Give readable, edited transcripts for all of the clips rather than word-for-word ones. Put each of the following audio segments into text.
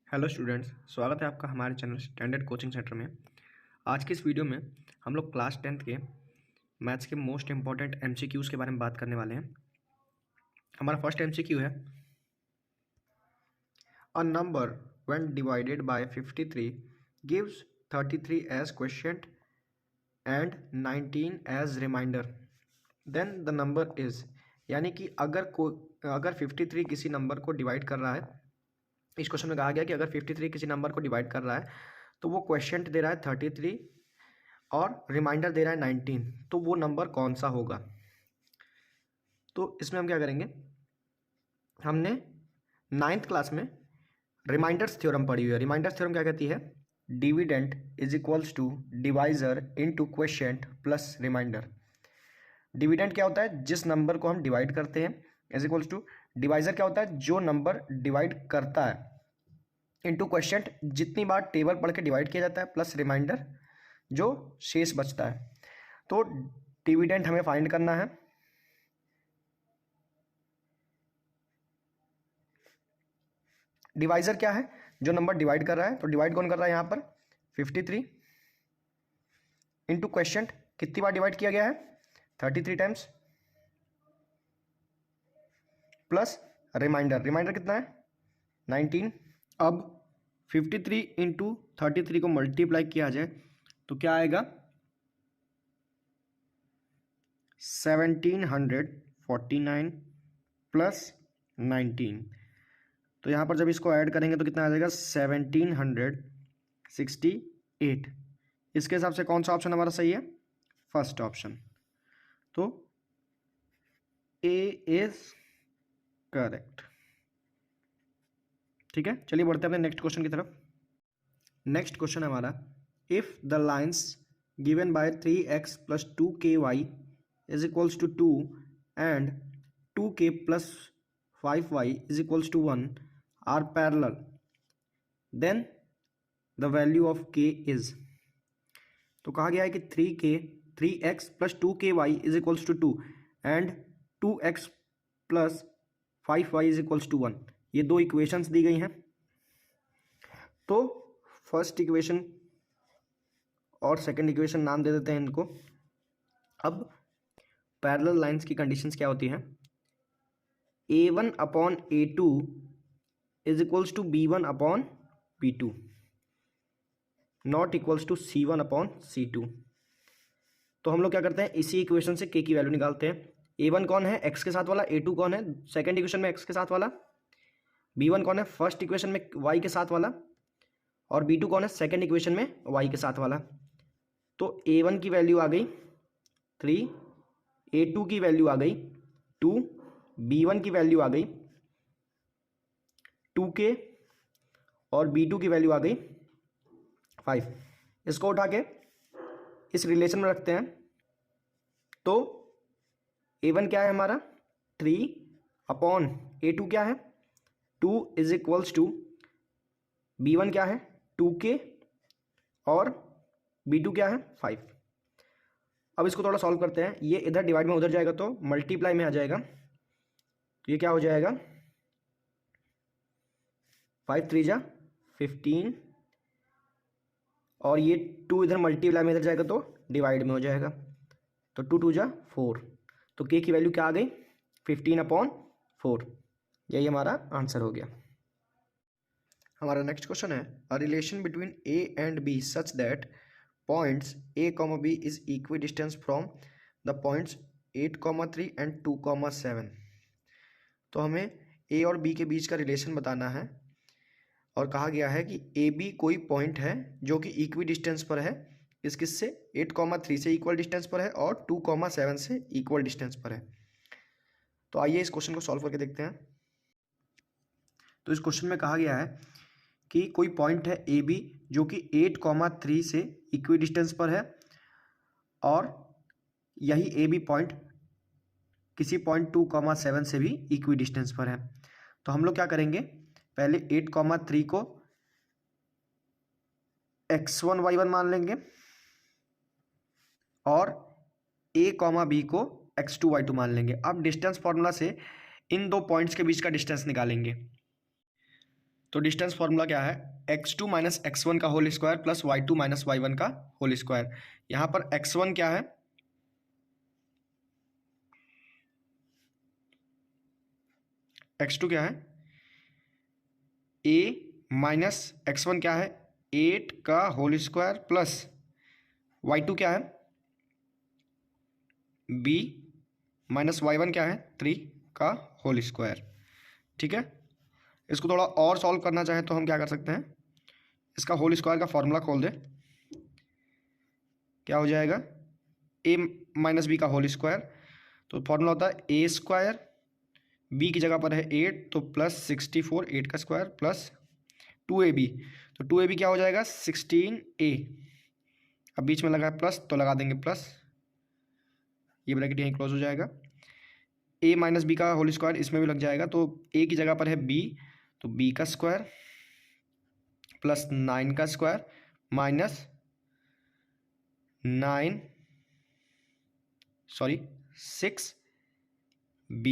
Hello students, स्वागत है आपका हमारे चैनल स्टैंडर्ड कोचिंग सेंटर में। आज की इस वीडियो में हम लोग क्लास 10th के मैथ्स के मोस्ट इंपॉर्टेंट एमसीक्यूज़ के बारे में बात करने वाले हैं। हमारा फर्स्ट एमसीक्यू है, a number when divided by 53 gives 33 as quotient and 19 as remainder, then the number is. यानी कि अगर 53 किसी नंबर को डिवाइड कर रहा है, इस क्वेश्चन में कहा गया कि अगर 53 किसी नंबर को डिवाइड कर रहा है तो वो क्वोशिएंट दे रहा है 33 और रिमाइंडर दे रहा है 19, तो वो नंबर कौन सा होगा। तो इसमें हम क्या करेंगे, हमने 9th क्लास में रिमाइंडर्स थ्योरम पढ़ी हुई है। रिमाइंडर्स थ्योरम क्या कहती है, dividend is equals to divisor into quotient plus remainder. Dividend क्या होता है, जिस नंबर को हम डिवाइड करते हैं, इज इक्वल्स टू डिवाइजर क्या होता है, जो नंबर डिवाइड करता है, इनटू क्वोशिएंट जितनी बार टेबल पढ़ के डिवाइड किया जाता है, प्लस रिमाइंडर जो शेष बचता है। तो डिविडेंड हमें फाइंड करना है। डिवाइजर क्या है, जो नंबर डिवाइड कर रहा है, तो डिवाइड कौन कर रहा है यहाँ पर 53 इनटू क्वोशिएंट कितनी बार डिवाइड किया गया है 33 टाइम्स, प्लस रिमाइंडर, रिमाइंडर कितना है 19। अब 53 इंटू 33 को मल्टीप्लाई किया जाए तो क्या आएगा 1749 प्लस 19। तो यहाँ पर जब इसको ऐड करेंगे तो कितना आ जाएगा 1768। इसके हिसाब से कौन सा ऑप्शन हमारा सही है, फर्स्ट ऑप्शन। तो ए इज करेक्ट। ठीक है, चलिए बढ़ते हैं अपने नेक्स्ट क्वेश्चन की तरफ। नेक्स्ट क्वेश्चन है हमारा, if the lines given by 3x plus 2ky is equals to 2 and 2k plus 5y is equals to 1 are parallel, then the value of k is. तो कहा गया है कि 3x plus 2ky is equals to 2 and 2x plus 5y is equals to 1। ये दो equations दी गई हैं। तो फर्स्ट इक्वेशन और सेकंड इक्वेशन नाम दे देते हैं इनको। अब पैरेलल लाइंस की कंडीशंस क्या होती हैं, a1 upon a2 is equals to b1 upon b2 not equals to c1 upon c2। तो हम लोग क्या करते हैं, इसी इक्वेशन से k की वैल्यू निकालते हैं। a1 कौन है, x के साथ वाला, a2 कौन है, सेकंड इक्वेशन में x के साथ वाला, b1 कौन है, फर्स्ट इक्वेशन में y के साथ वाला, और b2 कौन है, सेकंड इक्वेशन में y के साथ वाला। तो a1 की वैल्यू आ गई 3, a2 की वैल्यू आ गई 2, b1 की वैल्यू आ गई 2k और b2 की वैल्यू आ गई 5। इसको उठा के इस रिलेशन में रखते हैं तो a1 क्या है हमारा 3 अपॉन a2 क्या है 2 इज इक्वल्स टू b1 क्या है 2k और b2 क्या है 5। अब इसको थोड़ा सॉल्व करते हैं। ये इधर डिवाइड में उधर जाएगा तो मल्टीप्लाई में आ जाएगा, तो ये क्या हो जाएगा 5 3 जा 15 और ये 2 इधर मल्टीप्लाई में इधर जाएगा तो डिवाइड में हो जाएगा, तो 2 2 जा 4। तो k की वैल्यू क्या आ गई 15 अपॉन 4। यही हमारा आंसर हो गया। हमारा नेक्स्ट क्वेश्चन है, a relation between a and b such that points a, b is equi distance from the points 8, 3 and 2, 7। तो हमें a और b के बीच का रिलेशन बताना है और कहा गया है कि ए बी कोई पॉइंट है जो कि इक्वी डिस्टेंस पर है, किससे 8, 3 से इक्वल डिस्टेंस पर है और 2, 7 से इक्वल डिस्टेंस पर है। तो आइए इस क्वेश्चन को सॉल्व करके देखते हैं। तो इस क्वेश्चन में कहा गया है कि कोई पॉइंट है ए बी जो कि 8, 3 से इक्वी डिस्टेंस पर है और यही ए बी पॉइंट किसी पॉइंट 2, 7 से भी इक्वी डिस्टेंस पर है। तो हम लोग क्या करेंगे, पहले 8, 3 को x1 y1 मान लेंगे और a, b को x2 y2 मान लेंगे। अब डिस्टेंस फॉर्मूला से इन दो पॉइंट्स के बीच का डिस्टेंस निकालेंगे। तो डिस्टेंस फॉर्मूला क्या है, x2 माइनस x1 का whole square plus y2 minus y1 का होल स्क्वायर। यहाँ पर x1 क्या है, x2 क्या है, a माइनस x1 क्या है 8 का होल स्क्वायर प्लस y2 क्या है b माइनस y1 क्या है 3 का होल स्क्वायर। ठीक है, इसको थोड़ा और सॉल्व करना चाहे तो हम क्या कर सकते हैं, इसका होल स्क्वायर का फॉर्मूला खोल दे, क्या हो जाएगा a माइनस बी का होल स्क्वायर। तो फॉर्मूला होता है ए स्क्वायर, बी की जगह पर है 8 तो प्लस 64, 8 का स्क्वायर प्लस 2ab, तो 2ab क्या हो जाएगा 16a, अब बीच में लगा है प्लस तो लगा देंगे प्लस, ये ब्रैकेट यहीं क्लोज हो जाएगा। a माइनस बी का होल स्क्वायर इसमें भी लग जाएगा, तो a की जगह पर है b तो b का स्क्वायर प्लस 9 का स्क्वायर माइनस 6b,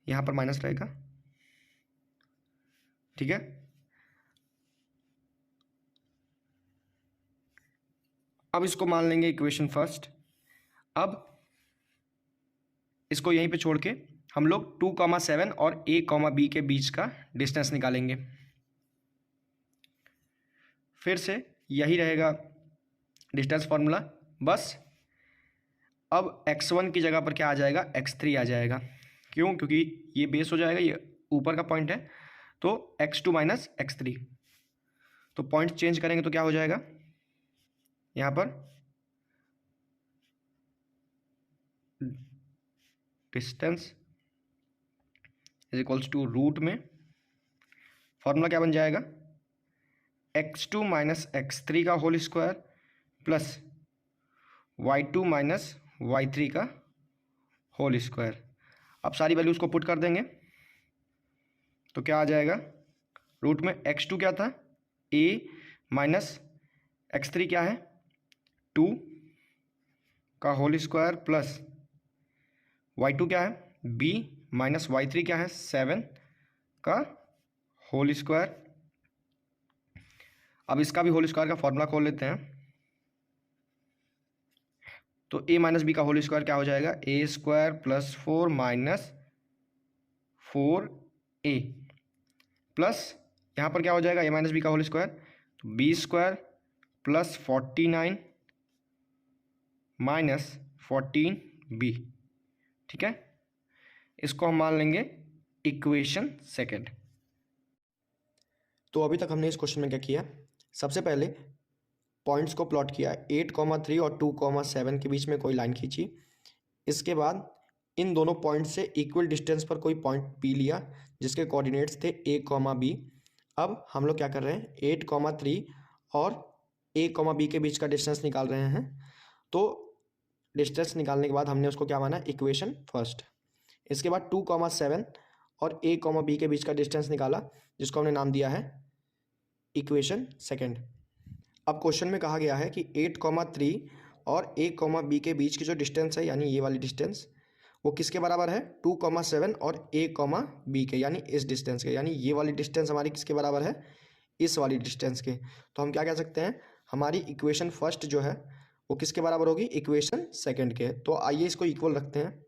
यहाँ पर माइनस रहेगा। ठीक है, अब इसको मान लेंगे इक्वेशन फर्स्ट। अब इसको यहीं पे छोड़ के हम लोग 2,7 और a,b के बीच का डिस्टेंस निकालेंगे। फिर से यही रहेगा डिस्टेंस फॉर्मूला, बस अब x1 की जगह पर क्या आ जाएगा x3 आ जाएगा। क्यों, क्योंकि ये बेस हो जाएगा, ये ऊपर का पॉइंट है, तो x2 माइनस x3, तो पॉइंट चेंज करेंगे तो क्या हो जाएगा, यहाँ पर distance is equals to root में फॉर्मूला क्या बन जाएगा x2 माइनस x3 का whole square plus y2 minus y3 का होल स्क्वायर। अब सारी वैल्यूज को पुट कर देंगे तो क्या आ जाएगा, रूट में x2 क्या था a माइनस x3 क्या है 2 का होल स्क्वायर प्लस y2 क्या है b माइनस y3 क्या है 7 का होल स्क्वायर। अब इसका भी होल स्क्वायर का फॉर्मूला खोल लेते हैं, तो a माइनस बी का होल स्क्वायर क्या हो जाएगा a square plus 4 minus 4a plus यहाँ पर क्या हो जाएगा a माइनस बी का होल स्क्वायर, तो b square plus 49 minus 14b। ठीक है, इसको हम मान लेंगे इक्वेशन सेकंड। तो अभी तक हमने इस क्वेश्चन में क्या किया, सबसे पहले पॉइंट्स को प्लॉट किया, 8,3 और 2,7 के बीच में कोई लाइन खींची। इसके बाद इन दोनों पॉइंट से इक्वल डिस्टेंस पर कोई पॉइंट पी लिया जिसके कोऑर्डिनेट्स थे a,b। अब हम लोग क्या कर रहे हैं 8,3 और a,b के बीच का डिस्टेंस निकाल रहे हैं। तो डिस्टेंस निकालने के बाद हमने उसको क्या माना इक्वेशन फर्स्ट। इसके बाद 2,7 और a,b के बीच का डिस्टेंस निकाला जिसको हमने नाम दिया है इक्वेशन सेकंड। अब क्वेश्चन में कहा गया है कि 8,3 और a,b के बीच की जो डिस्टेंस है यानी ये वाली डिस्टेंस वो किसके बराबर है 2,7 और a,b के, यानी इस डिस्टेंस के, यानी ये वाली डिस्टेंस हमारी किसके बराबर है इस वाली डिस्टेंस के। तो हम क्या कह सकते हैं हमारी इक्वेशन फर्स्ट जो है वो किसके बराबर होगी इक्वेशन सेकंड के। तो आइए इसको इक्वल रखते हैं।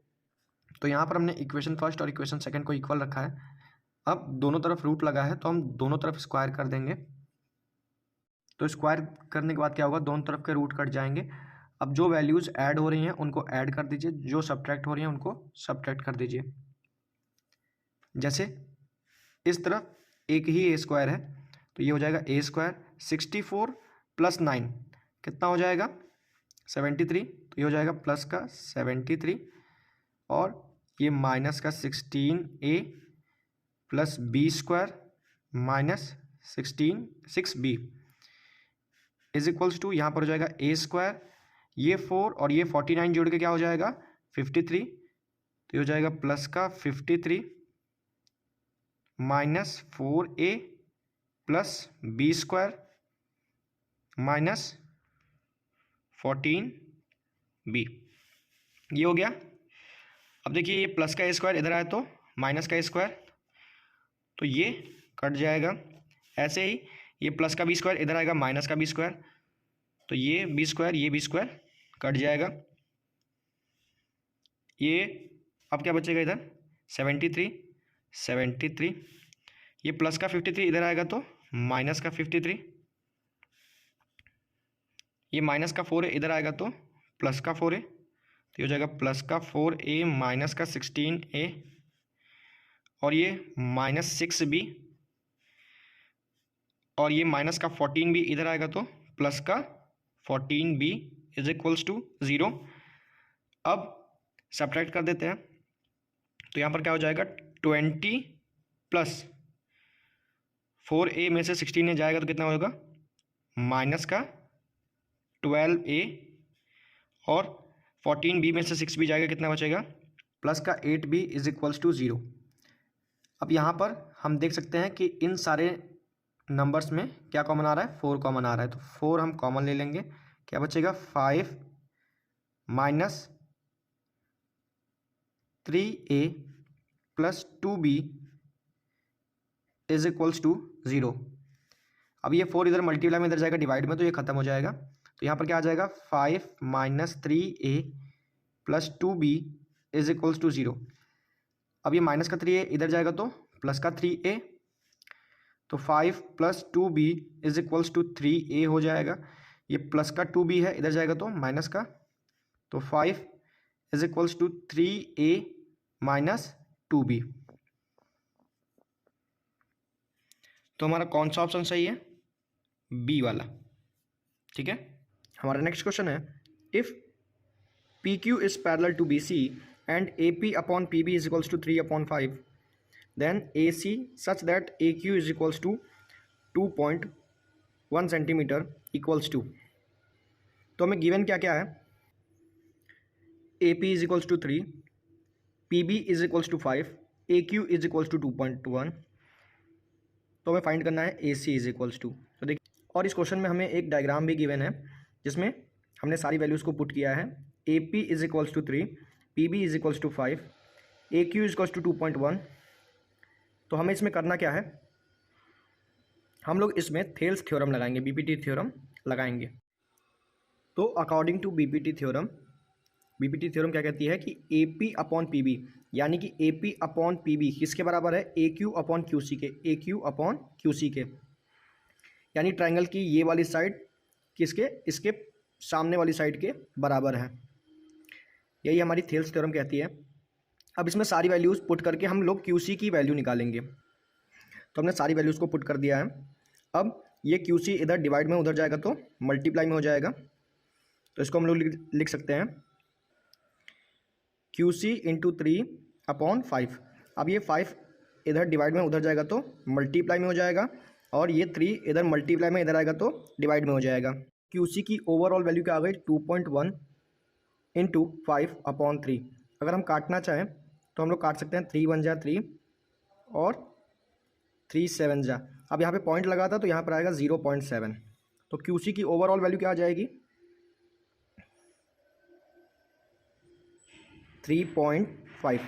तो यहाँ पर हमने इक्वेशन फर्स्ट और इक्वेशन सेकंड को इक्वल रखा है। अब दोनों तरफ रूट लगा है तो हम दोनों तरफ स्क्वायर कर देंगे। तो स्क्वायर करने के बाद क्या होगा दोनों तरफ के रूट कट जाएंगे। अब जो वैल्यूज़ ऐड हो रही हैं उनको ऐड कर दीजिए, जो सब्ट्रैक्ट हो रही हैं उनको सब्ट्रैक्ट कर दीजिए। जैसे इस तरफ एक ही ए स्क्वायर है तो ये हो जाएगा ए स्क्वायर, 64 प्लस 9 कितना हो जाएगा 73, तो ये हो जाएगा प्लस का 73 और ये माइनस का 16a plus B square minus 6b is equals to यहाँ पर हो जाएगा ए स्क्वायर, ये 4 और ये 49 जोड़ के क्या हो जाएगा 53, तो ये हो जाएगा प्लस का 53 minus 4a plus B square minus 14b, ये हो गया। अब देखिए ये प्लस का स्क्वायर इधर आए तो माइनस का स्क्वायर, तो ये कट जाएगा। ऐसे ही ये प्लस का बी स्क्वायर इधर आएगा माइनस का बी स्क्वायर, तो ये बी स्क्वायर ये बी स्क्वायर कट जाएगा। ये अब क्या बचेगा इधर 73 ये प्लस का 53 इधर आएगा तो माइनस का 53, ये माइनस का 4 इधर आएगा तो प्लस का 4 तो ये हो जाएगा प्लस का 4a माइनस का 16a, और ये -6b, और ये माइनस का 14b इधर आएगा तो प्लस का 14b इज इक्वल्स टू 0। अब सब्ट्रैक्ट कर देते हैं, तो यहाँ पर क्या हो जाएगा 20 प्लस 4a में से 16a जाएगा तो कितना होगा माइनस का 12a, और 14b में से 6b जाएगा कितना बचेगा प्लस का 8b इज इक्वल्स टू 0। अब यहाँ पर हम देख सकते हैं कि इन सारे नंबर्स में क्या कॉमन आ रहा है 4 कॉमन आ रहा है, तो 4 हम कॉमन ले लेंगे। क्या बचेगा 5 minus 3a plus 2b is equals to 0। अब ये 4 इधर मल्टीप्लाई में इधर जाएगा डिवाइड में, तो ये खत्म हो जाएगा। तो यहाँ पर क्या आ जाएगा 5 minus 3a plus 2b is equals to 0। अब ये माइनस का 3a इधर जाएगा तो प्लस का 3a, तो 5 plus 2b is equals to 3a हो जाएगा। ये प्लस का 2b है इधर जाएगा तो माइनस का, तो 5 is equals to 3a minus 2b। तो हमारा कौन सा ऑप्शन सही है बी वाला। ठीक है, हमारा नेक्स्ट क्वेश्चन है if P Q is parallel to B C and A P upon P B is equals to 3/5 then A C such that A Q is equals to 2.1 centimetre equals to. तो हमें given क्या क्या है A P is equals to 3, P B is equals to 5, A Q is equals to 2.1। तो हमें find करना है A C is equals to. तो देखिए, और इस क्वेश्चन में हमें एक डायग्राम भी गिवन है जिसमें हमने सारी वैल्यूज़ को पुट किया है। A P is equals to 3, P B is equals to 5, A Q is equals to 2.1। तो हमें इसमें करना क्या है, हम लोग इसमें थेल्स थ्योरम लगाएंगे, बीपीटी थ्योरम लगाएंगे। तो अकॉर्डिंग टू बीपीटी थ्योरम क्या कहती है कि A P upon P B यानी कि A P upon P B किसके बराबर है A Q upon Q C के, A Q upon Q C के, यानी ट्राइंगल की ये वाली साइड किसके इसके सामने वाली साइड के बराबर है। यही हमारी थेल्स थ्योरम कहती है। अब इसमें सारी वैल्यूज़ पुट करके हम लोग क्यू सी की वैल्यू निकालेंगे। तो हमने सारी वैल्यूज़ को पुट कर दिया है। अब ये क्यू सी इधर डिवाइड में उधर जाएगा तो मल्टीप्लाई में हो जाएगा, तो इसको हम लोग लिख सकते हैं क्यू सी इंटू 3/5। अब ये 5 इधर डिवाइड में उधर जाएगा तो मल्टीप्लाई में हो जाएगा, और ये 3 इधर मल्टीप्लाई में इधर आएगा तो डिवाइड में हो जाएगा। क्यू सी की ओवरऑल वैल्यू क्या आ गई 2.1 इंटू 5/3। अगर हम काटना चाहें तो हम लोग काट सकते हैं, 3 1 जा 3 और 3 7 जा। अब यहाँ पे पॉइंट लगा था तो यहाँ पर आएगा 0.7। तो क्यू सी की ओवरऑल वैल्यू क्या आ जाएगी 3.5।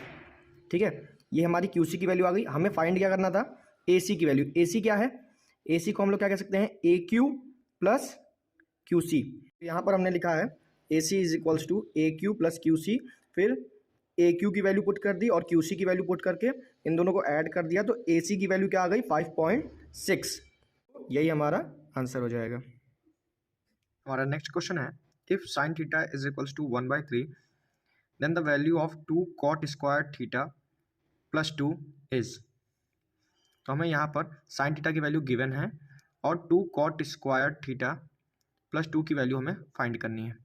ठीक है, ये हमारी क्यू सी की वैल्यू आ गई। हमें फाइंड क्या करना था ए सी की वैल्यू। ए सी क्या है, ए सी को हम लोग क्या कह सकते हैं A Q plus Q C. यहाँ पर हमने लिखा है A C is equals to A Q plus Q C, फिर ए क्यू की वैल्यू पुट कर दी और क्यू सी की वैल्यू पुट करके इन दोनों को ऐड कर दिया, तो ए सी की वैल्यू क्या आ गई 5.6। यही हमारा आंसर हो जाएगा। हमारा नेक्स्ट क्वेश्चन है if sine theta is equals to 1/3 then the value of 2 cot square theta plus 2 is. तो हमें यहाँ पर साइन थीटा की वैल्यू गिवन है और 2 cot स्क्वायर थीटा प्लस 2 की वैल्यू हमें फाइंड करनी है।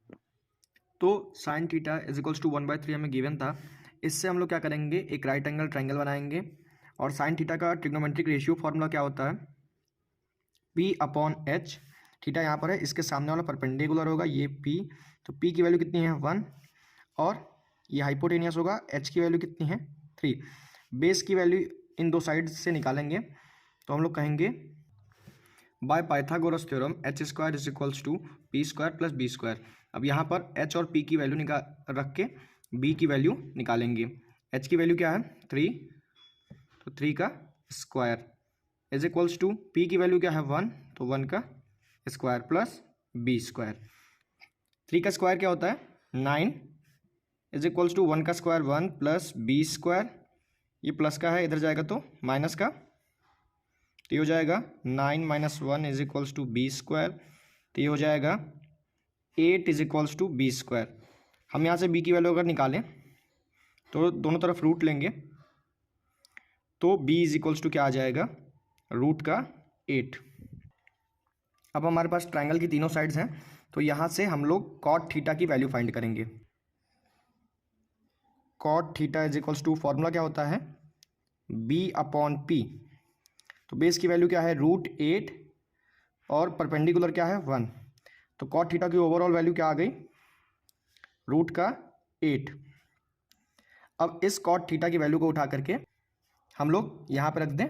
तो sine theta is equals to 1/3 हमें गिवन था। इससे हम लोग क्या करेंगे एक राइट एंगल ट्राइंगल बनाएंगे, और साइन थीटा का ट्रिग्नोमेट्रिक रेशियो फॉर्मूला क्या होता है P/H। थीटा यहाँ पर है, इसके सामने वाला परपेंडिकुलर होगा ये P, तो P की वैल्यू कितनी है 1, और ये हाइपोटेनियस होगा, H की वैल्यू कितनी है 3। बेस की वैल्यू इन दो साइड से निकालेंगे, तो हम लोग कहेंगे by Pythagoras theorem H square is equals to P square plus B square. अब यहाँ पर h और p की वैल्यू रख के b की वैल्यू निकालेंगे। h की वैल्यू क्या है 3, तो 3 का square is equals to P की वैल्यू क्या है 1, तो 1 का स्क्वायर प्लस बी स्क्वायर। 3 का स्क्वायर क्या होता है 9 इज इक्वल्स टू 1 का स्क्वायर 1 प्लस बी स्क्वायर, ये प्लस का है इधर जाएगा तो माइनस का, तो ये हो जाएगा 9 minus 1 is equals to B square, तो ये हो जाएगा 8 is equals to B square. हम यहाँ से बी की वैल्यू अगर निकालें तो दोनों तरफ रूट लेंगे, तो बी इज इक्वल्स टू क्या आ जाएगा रूट का 8। अब हमारे पास ट्रायंगल की तीनों साइड्स हैं, तो यहाँ से हम लोग कॉट थीटा की वैल्यू फाइंड करेंगे। Cot theta is equals to formula क्या होता है बी अपॉन पी, तो बेस की वैल्यू क्या है √8 और परपेंडिकुलर क्या है 1, तो कॉट थीटा की ओवरऑल वैल्यू क्या आ गई रूट का 8। अब इस कॉट थीटा की वैल्यू को उठा करके हम लोग यहाँ पे रख दें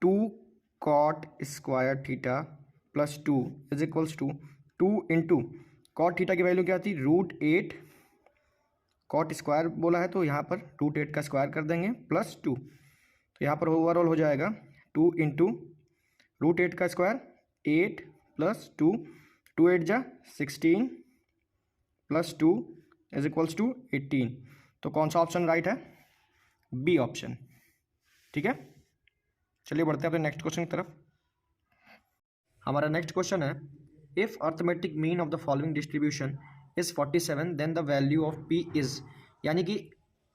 2 cot square theta plus 2 is equals to 2 into cot theta की वैल्यू क्या थी √8, कॉट स्क्वायर बोला है तो यहाँ पर √8 का स्क्वायर कर देंगे प्लस 2, तो यहाँ पर ओवरऑल हो जाएगा 2 इंटू √8 का स्क्वायर 8 प्लस 2, 2 8 जा 16 प्लस 2 इज इक्वल्स टू 18, तो कौन सा ऑप्शन राइट है बी ऑप्शन। ठीक है, चलिए बढ़ते हैं अपने नेक्स्ट क्वेश्चन की तरफ। हमारा नेक्स्ट क्वेश्चन है if arithmetic mean of the following distribution is 47 then the value of P is, यानी कि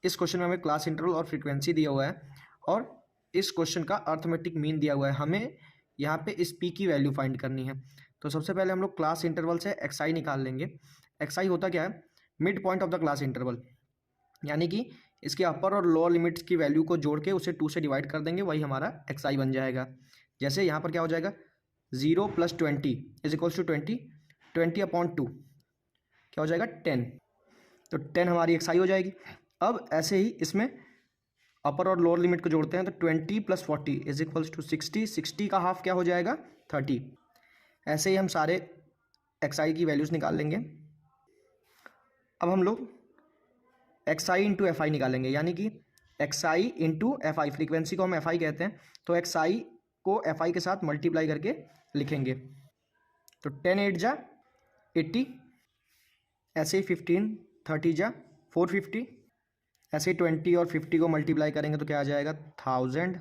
इस क्वेश्चन में हमें क्लास इंटरवल और फ्रीक्वेंसी दिया हुआ है और इस क्वेश्चन का अर्थमेटिक मीन दिया हुआ है, हमें यहाँ पे इस पी की वैल्यू फाइंड करनी है। तो सबसे पहले हम लोग क्लास इंटरवल से एक्स आई निकाल लेंगे। एक्स आई होता क्या है mid point of the class interval, यानी कि इसके अपर और लोअर लिमिट्स की वैल्यू को जोड़ के उसे 2 से डिवाइड कर देंगे, वही हमारा एक्स आई बन जाएगा। जैसे यहाँ पर क्या हो जाएगा 0 + 20 इज इक्वल्स टू 20, 20/2 क्या हो जाएगा 10, तो 10 हमारी एक्स आई हो जाएगी। अब ऐसे ही इसमें अपर और लोअर लिमिट को जोड़ते हैं तो 20 + 40 इज इक्वल्स टू 60, 60 का हाफ क्या हो जाएगा 30। ऐसे ही हम सारे एक्स आई की वैल्यूज़ निकाल लेंगे। अब हम लोग एक्स आई इंटू एफ आई निकालेंगे, यानी कि x i into f I, frequency को हम एफ आई कहते हैं, तो एक्स आई को एफ आई के साथ मल्टीप्लाई करके लिखेंगे, तो 10 8 जा 80, ऐसे ही 15 30 जा 450, ऐसे ही 20 और 50 को मल्टीप्लाई करेंगे तो क्या आ जाएगा 1000,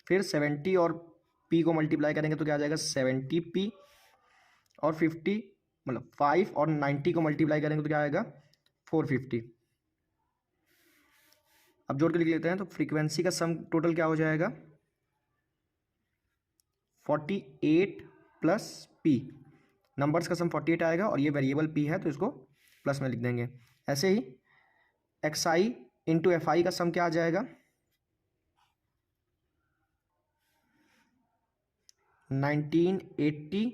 फिर 70 और p को मल्टीप्लाई करेंगे तो क्या आ जाएगा 70p, और 50 मतलब 5 और 90 को मल्टीप्लाई करेंगे तो क्या आएगा 450। अब जोड़ के लिख लेते हैं, तो फ्रीक्वेंसी का सम टोटल क्या हो जाएगा 48 + p, नंबर्स का सम 48 आएगा और ये वेरिएबल p है तो इसको प्लस में लिख देंगे। ऐसे ही x i into f i का सम क्या आ जाएगा 1980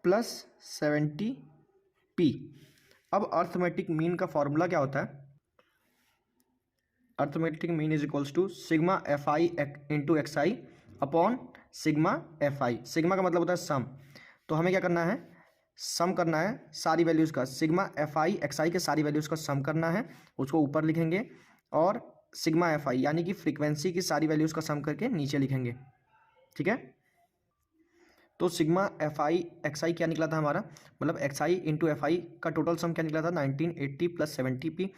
+ 70p। अब अर्थमेटिक मीन का फॉर्मूला क्या होता है arithmetic mean is equals to sigma F I into X I upon sigma F I. Sigma का मतलब होता है सम, तो हमें क्या करना है सम करना है सारी वैल्यूज़ का, सिग्मा एफ आई एक्स आई के सारी वैल्यूज़ का सम करना है, उसको ऊपर लिखेंगे, और सिग्मा एफ आई यानी कि फ्रीक्वेंसी की सारी वैल्यूज़ का सम करके नीचे लिखेंगे। ठीक है, तो सिग्मा एफ आई एक्स आई क्या निकला था हमारा, मतलब x i into f i का टोटल सम क्या निकला था 1980 + 70p,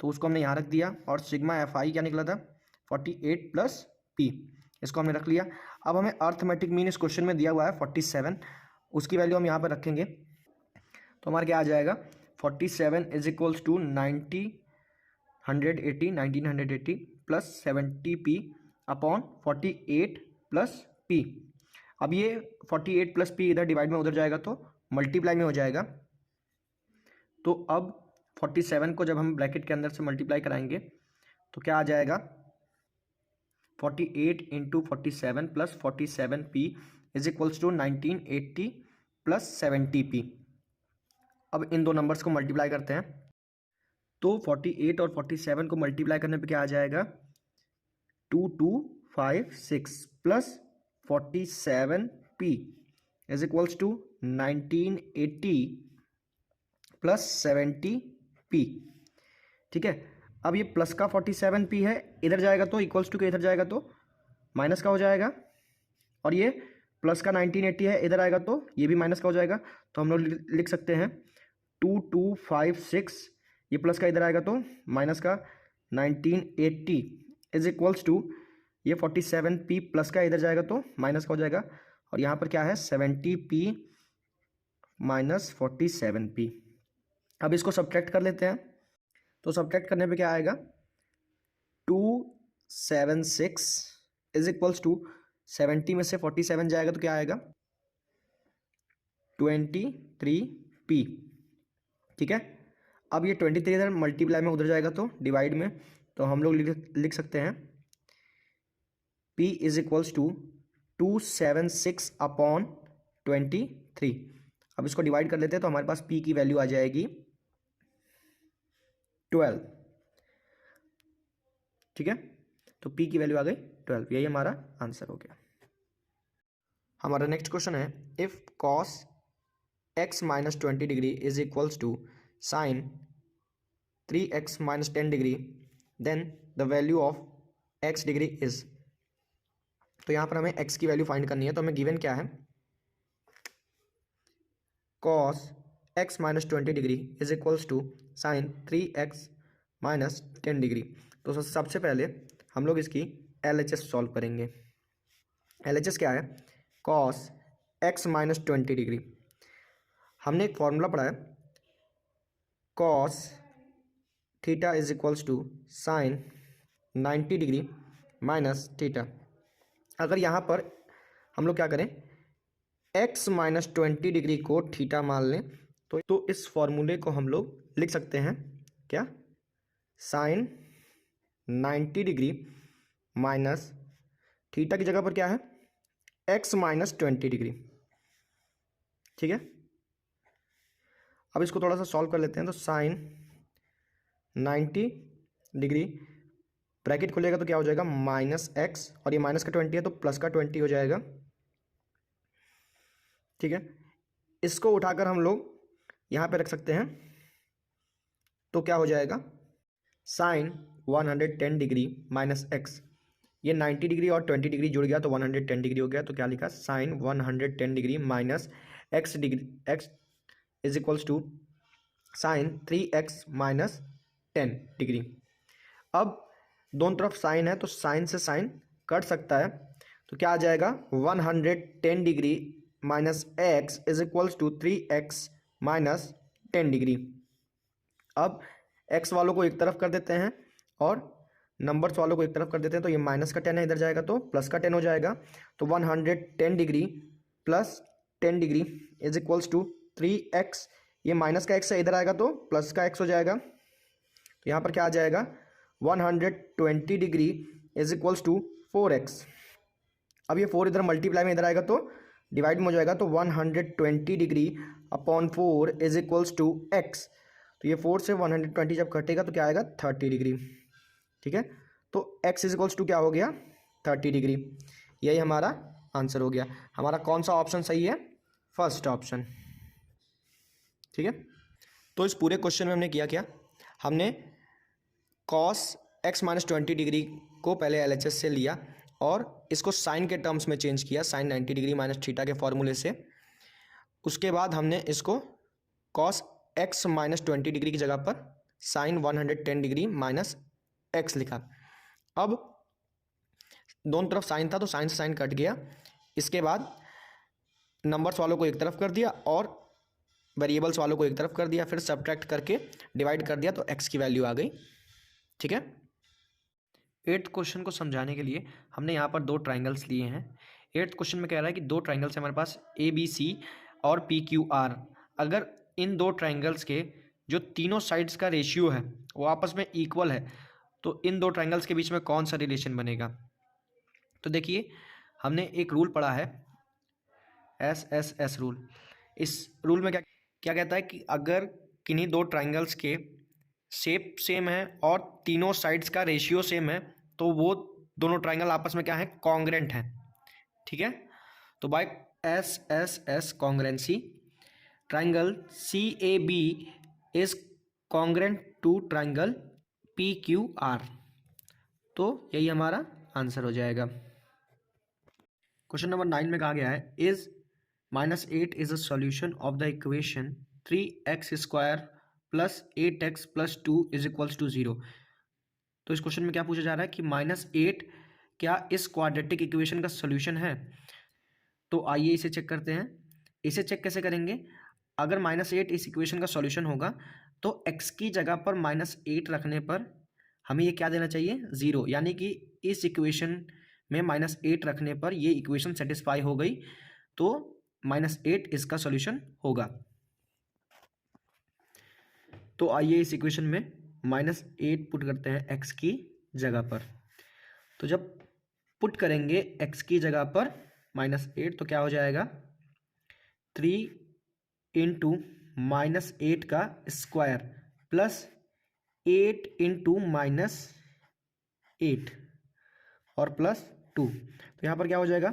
तो उसको हमने यहाँ रख दिया, और सिग्मा एफ आई क्या निकला था 48 + p, इसको हमने रख लिया। अब हमें अर्थमेटिक मीन इस क्वेश्चन में दिया हुआ है 47, उसकी वैल्यू हम यहाँ पर रखेंगे, तो हमारा क्या आ जाएगा 47 is equals to 1980 + 70p upon 48 + p। अब ये 48 + p इधर डिवाइड में उधर जाएगा तो मल्टीप्लाई में हो जाएगा, तो अब 47 को जब हम ब्रैकेट के अंदर से मल्टीप्लाई कराएंगे तो क्या आ जाएगा 48 × 47 + 47p is equals to 1980 + 70p। अब इन दो नंबर्स को मल्टीप्लाई करते हैं, तो 48 और 47 को मल्टीप्लाई करने पे क्या आ जाएगा 2256 + 47p is equals to 1980 + 70p। ठीक है, अब ये प्लस का 47p है, इधर जाएगा तो इक्वल्स टू के इधर जाएगा तो माइनस का हो जाएगा, और ये प्लस का 1980 है, इधर आएगा तो ये भी माइनस का हो जाएगा। तो हम लोग लिख सकते हैं 2256, ये प्लस का इधर आएगा तो माइनस का 1980 इज इक्वल्स टू ये 47p प्लस का इधर जाएगा तो माइनस का हो जाएगा, और यहाँ पर क्या है 70p माइनस 47p। अब इसको सब्ट्रैक्ट कर लेते हैं, तो सब्ट्रैक्ट करने पे क्या आएगा 276 इज इक्वल्स टू 70 में से 47 जाएगा तो क्या आएगा 23p। ठीक है, अब ये 23 इधर मल्टीप्लाई में उधर जाएगा तो डिवाइड में, तो हम लोग लिख सकते हैं p is equals to 276 upon 23। अब इसको डिवाइड कर लेते हैं तो हमारे पास p की वैल्यू आ जाएगी 12। ठीक है, तो p की वैल्यू आ गई 12, यही हमारा आंसर हो गया। हमारा नेक्स्ट क्वेश्चन है if cos x minus 20 degree is equals to sine 3x minus 10 degree then the value of x degree is. तो यहाँ पर हमें x की वैल्यू फाइंड करनी है, तो हमें गिवन क्या है cos x minus 20 degree is equals to sine 3x minus 10 degree. तो सबसे पहले हम लोग इसकी LHS सॉल्व करेंगे। LHS क्या है cos x माइनस 20 डिग्री। हमने एक फॉर्मूला पढ़ा है cos theta is equals to sine 90 degree minus theta. अगर यहाँ पर हम लोग क्या करें x माइनस 20 डिग्री को थीटा मान लें तो इस फॉर्मूले को हम लोग लिख सकते हैं क्या साइन 90 डिग्री माइनस थीटा की जगह पर क्या है x माइनस 20 डिग्री। ठीक है, अब इसको थोड़ा सा सॉल्व कर लेते हैं। तो साइन 90 डिग्री ब्रैकेट खुलेगा तो क्या हो जाएगा माइनस एक्स, और ये माइनस का 20 है तो प्लस का 20 हो जाएगा। ठीक है, इसको उठाकर हम लोग यहाँ पे रख सकते हैं, तो क्या हो जाएगा साइन 110 डिग्री माइनस एक्स, ये 90 डिग्री और 20 डिग्री जुड़ गया तो 110 डिग्री हो गया। तो क्या लिखा sine 110 degree minus X degree, X is equals to sine 3x minus 10 degree. अब दोनों तरफ साइन है तो साइन से साइन कट सकता है, तो क्या आ जाएगा 110 degree minus x is equals to 3x minus 10 degree. अब x वालों को एक तरफ कर देते हैं और नंबर्स वालों को एक तरफ कर देते हैं, तो ये माइनस का 10 है, इधर जाएगा तो प्लस का 10 हो जाएगा। तो 110 degree plus 10 degree is equals to 3x, ये माइनस का x है, इधर आएगा तो प्लस का x हो जाएगा। तो यहाँ पर क्या आ जाएगा 120 degree is equals to 4x। अब ये 4 इधर मल्टीप्लाई में इधर आएगा तो डिवाइड में हो जाएगा, तो 120 degree upon 4 is equals to x। तो ये 4 से 120 जब कटेगा तो क्या आएगा 30 डिग्री। ठीक है, तो x इज इक्वल्स टू क्या हो गया 30 डिग्री। यही हमारा आंसर हो गया। हमारा कौन सा ऑप्शन सही है, फर्स्ट ऑप्शन। ठीक है, तो इस पूरे क्वेश्चन में हमने किया क्या, हमने cos x माइनस 20 डिग्री को पहले LHS से लिया और इसको साइन के टर्म्स में चेंज किया, साइन 90 डिग्री माइनस थीटा के फॉर्मूले से। उसके बाद हमने इसको cos x माइनस 20 डिग्री की जगह पर साइन 110 डिग्री माइनस x लिखा। अब दोनों तरफ साइन था तो साइन से साइन कट गया। इसके बाद नंबर्स वालों को एक तरफ कर दिया और वेरिएबल्स वालों को एक तरफ कर दिया, फिर सब्ट्रैक्ट करके डिवाइड कर दिया तो x की वैल्यू आ गई। ठीक है, 8th क्वेश्चन को समझाने के लिए हमने यहाँ पर दो ट्राइंगल्स लिए हैं। 8th क्वेश्चन में कह रहा है कि दो ट्राइंगल्स हैं हमारे पास ABC और PQR। अगर इन दो ट्राइंगल्स के जो तीनों साइड्स का रेशियो है वो आपस में इक्वल है तो इन दो ट्राइंगल्स के बीच में कौन सा रिलेशन बनेगा। तो देखिए हमने एक रूल पढ़ा है SSS रूल। इस रूल में क्या कहता है कि अगर किन्हीं दो ट्राइंगल्स के शेप सेम है और तीनों साइड्स का रेशियो सेम है तो वो दोनों ट्राइंगल आपस में क्या है कॉन्ग्रेंट हैं। ठीक है, तो by SSS congruency triangle CAB is congruent to triangle P Q R. तो यही हमारा आंसर हो जाएगा। क्वेश्चन नंबर 9 में कहा गया है is -8 is a solution of the equation 3x² plus 8x plus 2 is equals to 0। तो इस क्वेश्चन में क्या पूछा जा रहा है कि -8 क्या इस क्वाड्रेटिक इक्वेशन का सॉल्यूशन है। तो आइए इसे चेक करते हैं। इसे चेक कैसे करेंगे, अगर -8 इस इक्वेशन का सॉल्यूशन होगा तो x की जगह पर -8 रखने पर हमें ये क्या देना चाहिए, 0, यानी कि इस इक्वेशन में -8 रखने पर ये इक्वेशन सेटिस्फाई हो गई, तो -8 इसका सॉल्यूशन होगा। तो आइए इस इक्वेशन में -8 पुट करते हैं x की जगह पर। तो जब पुट करेंगे x की जगह पर -8 तो क्या हो जाएगा, 3 इंटू -8 का स्क्वायर प्लस 8 इंटू -8 और प्लस 2। तो यहाँ पर क्या हो जाएगा,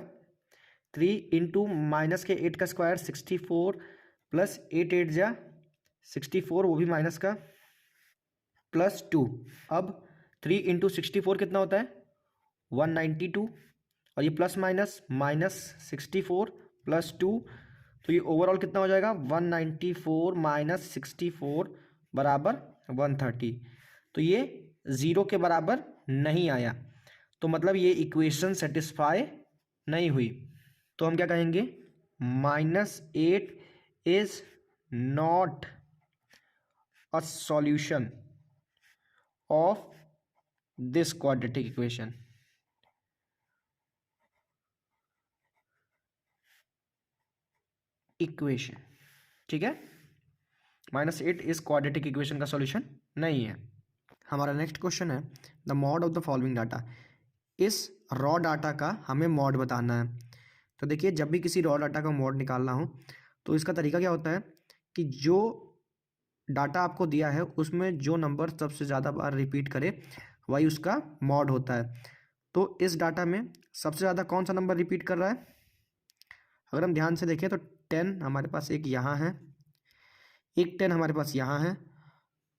3 इंटू माइनस के 8 का स्क्वायर 64 प्लस 8 8 जा 64, वो भी माइनस का, प्लस 2। अब 3 इंटू 64 कितना होता है, 192, और ये प्लस माइनस -64 प्लस 2, तो ये ओवरऑल कितना हो जाएगा, 194 माइनस 64 बराबर 130। तो ये 0 के बराबर नहीं आया, तो मतलब ये इक्वेशन सेटिस्फाई नहीं हुई। तो हम क्या कहेंगे, -8 is not a solution of this quadratic equation. ठीक है, -8 इस क्वाड्रेटिक इक्वेशन का सॉल्यूशन नहीं है। हमारा नेक्स्ट क्वेश्चन है the mod of the following data. इस रॉ डाटा का हमें मॉड बताना है। तो देखिए, जब भी किसी रॉ डाटा का मॉड निकालना हो तो इसका तरीका क्या होता है कि जो डाटा आपको दिया है उसमें जो नंबर सबसे ज़्यादा बार रिपीट करे वही उसका मॉड होता है। तो इस डाटा में सबसे ज़्यादा कौन सा नंबर रिपीट कर रहा है, अगर हम ध्यान से देखें तो 10 हमारे पास एक यहाँ है, एक 10 हमारे पास यहाँ है,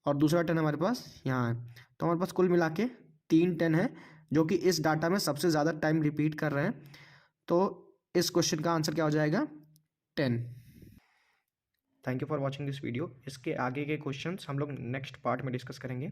और दूसरा 10 हमारे पास यहाँ है। तो हमारे पास कुल मिला के 3 10 है जो कि इस डाटा में सबसे ज़्यादा टाइम रिपीट कर रहे हैं। तो इस क्वेश्चन का आंसर क्या हो जाएगा, 10। Thank you for watching this video. इसके आगे के क्वेश्चंस हम लोग नेक्स्ट पार्ट में डिस्कस करेंगे।